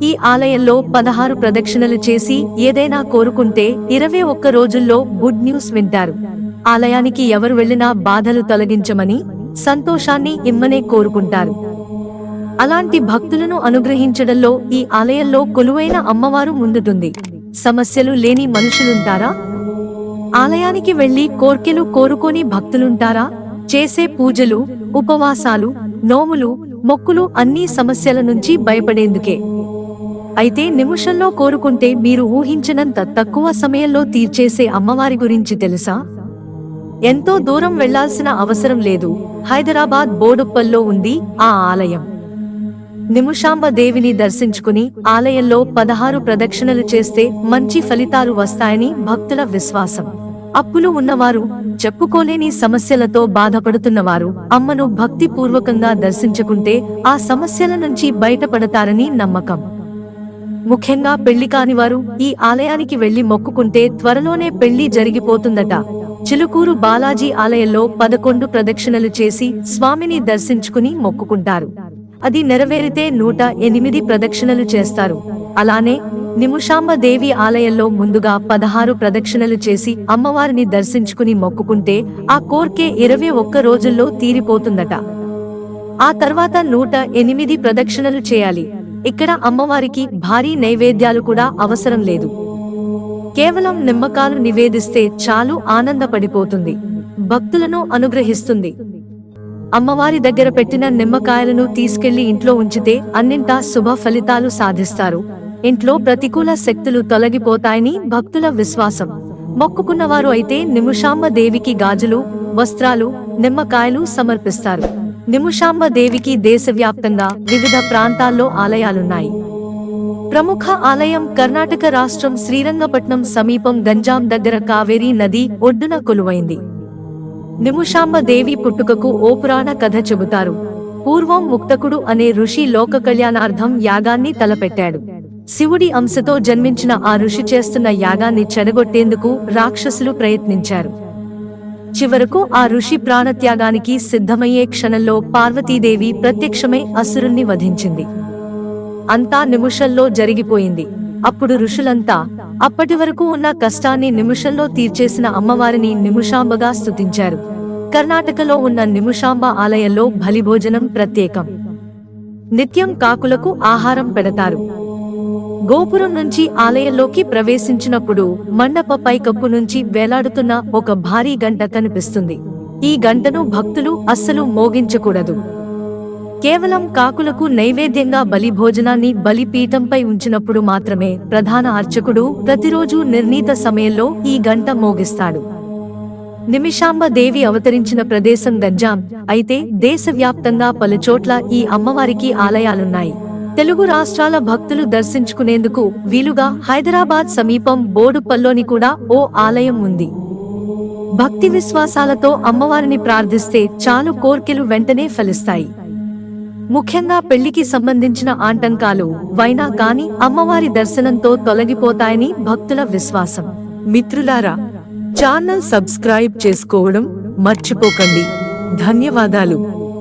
ఈ ఆలయంలో 16 ప్రదక్షిణలు చేసి ఏదైనా కోరుకుంటే 21 రోజుల్లో గుడ్ న్యూస్ వింటారు. ఆలయానికి ఎవరు వెళ్లినా బాధలు తొలగించమని, సంతోషాన్ని ఇమ్మనే కోరుకుంటారు. అలాంటి భక్తులను అనుగ్రహించడంలో ఈ ఆలయంలో కొలువైన అమ్మవారు ముందుంటుంది. సమస్యలు లేని మనుషులుంటారా? ఆలయానికి వెళ్లి కోర్కెలు కోరుకొని భక్తులుంటారా? చేసే పూజలు, ఉపవాసాలు, నోములు, మొక్కులు అన్నీ సమస్యల నుంచి భయపడేందుకే. అయితే నిమిషంలో కోరుకుంటే మీరు ఊహించినంత తక్కువ సమయంలో తీర్చేసే అమ్మవారి గురించి తెలుసా? ఎంతో దూరం వెళ్లాల్సిన అవసరం లేదు. హైదరాబాద్ బోడుప్పల్లో ఉంది ఆ ఆలయం. నిమిషాంబ దేవిని దర్శించుకుని ఆలయంలో 16 ప్రదక్షిణలు చేస్తే మంచి ఫలితాలు వస్తాయని భక్తుల విశ్వాసం. అప్పులు ఉన్నవారు, చెప్పుకోలేని సమస్యలతో బాధపడుతున్నవారు అమ్మను భక్తి పూర్వకంగా దర్శించుకుంటే ఆ సమస్యల నుంచి బయటపడతారని నమ్మకం. ముఖ్యంగా పెళ్లి కానివారు ఈ ఆలయానికి వెళ్లి మొక్కుకుంటే త్వరలోనే పెళ్లి జరిగిపోతుందట. చిలుకూరు బాలాజీ ఆలయంలో 11 ప్రదక్షిణలు చేసి స్వామిని దర్శించుకుని మొక్కుకుంటారు. అది నెరవేరితే 108 ప్రదక్షిణలు చేస్తారు. అలానే నిమిషాంబ దేవి ఆలయంలో ముందుగా 16 ప్రదక్షిణలు చేసి అమ్మవారిని దర్శించుకుని మొక్కుకుంటే ఆ కోర్కే 21 రోజుల్లో తీరిపోతుందట. ఆ తర్వాత 108 ప్రదక్షిణలు చేయాలి. ఇక్కడ అమ్మవారికి భారీ నైవేద్యాలు కూడా అవసరం లేదు. కేవలం నిమ్మకాలు నివేదిస్తే చాలు, ఆనందపడిపోతుంది. భక్తులను అనుగ్రహిస్తుంది. అమ్మవారి దగ్గర పెట్టిన నిమ్మకాయలను తీసుకెళ్లి ఇంట్లో ఉంచితే అన్నింటా శుభ ఫలితాలు సాధిస్తారు. ఇంట్లో ప్రతికూల శక్తులు తొలగిపోతాయని భక్తుల విశ్వాసం. మొక్కుకున్నవారు అయితే నిమిషాంబ దేవికి గాజులు, వస్త్రాలు, నిమ్మకాయలు సమర్పిస్తారు. నిమిషాంబ దేవికి దేశవ్యాప్తంగా వివిధ ప్రాంతాల్లో ఆలయాలున్నాయి. ప్రముఖ ఆలయం కర్ణాటక రాష్ట్రం శ్రీరంగపట్నం సమీపం గంజాం దగ్గర కావేరీ నది ఒడ్డున కొలువైంది. నిమిషాంబ దేవి పుట్టుకకు ఓ పురాణ కథ చెబుతారు. పూర్వం ముక్తకుడు అనే ఋషి లోక కళ్యాణార్థం యాగాన్ని తలపెట్టాడు. శివుడి అంశతో జన్మించిన ఆ ఋషి చేస్తున్న యాగాన్ని చెడగొట్టేందుకు రాక్షసులు ప్రయత్నించారు. చివరకు ఆ ఋషి ప్రాణత్యాగానికి సిద్ధమయ్యే క్షణంలో పార్వతీదేవి ప్రత్యక్షమై అసురుణ్ణి వధించింది. అంతా నిమిషంలో జరిగిపోయింది. అప్పుడు ఋషులంతా అప్పటి వరకు ఉన్న కష్టాన్ని నిమిషంలో తీర్చేసిన అమ్మవారిని నిమిషాంబగా స్తుతించారు. కర్ణాటకలో ఉన్న నిమిషాంబ ఆలయంలో బలిభోజనం ప్రత్యేకం. నిత్యం కాకులకు ఆహారం పెడతారు. గోపురం నుంచి ఆలయంలోకి ప్రవేశించినప్పుడు మండప పైకప్పు నుంచి వేలాడుతున్న ఒక భారీ గంట కనిపిస్తుంది. ఈ గంటను భక్తులు అస్సలు మోగించకూడదు. కేవలం కాకులకు నైవేద్యంగా బలిభోజనాన్ని బలిపీఠంపై ఉంచినప్పుడు మాత్రమే ప్రధాన అర్చకుడు ప్రతిరోజు నిర్ణీత సమయంలో ఈ గంట మోగిస్తాడు. నిమిషాంబ దేవి అవతరించిన ప్రదేశం గంజాం. అయితే దేశవ్యాప్తంగా పలుచోట్ల ఈ అమ్మవారికి ఆలయాలున్నాయి. తెలుగు రాష్ట్రాల భక్తులు దర్శించుకునేందుకు వీలుగా హైదరాబాద్ సమీపం బోడుప్పల్లోని కూడా ఓ ఆలయం ఉంది. భక్తి విశ్వాసాలతో అమ్మవారిని ప్రార్థిస్తే చాలు, కోర్కెలు వెంటనే ఫలిస్తాయి. ముఖ్యంగా పెళ్లికి సంబంధించిన ఆటంకాలు వైనా కాని అమ్మవారి దర్శనంతో తొలగిపోతాయని భక్తుల విశ్వాసం. మిత్రులారా, ఛానల్ సబ్స్క్రైబ్ చేసుకోవడం మర్చిపోకండి. ధన్యవాదాలు.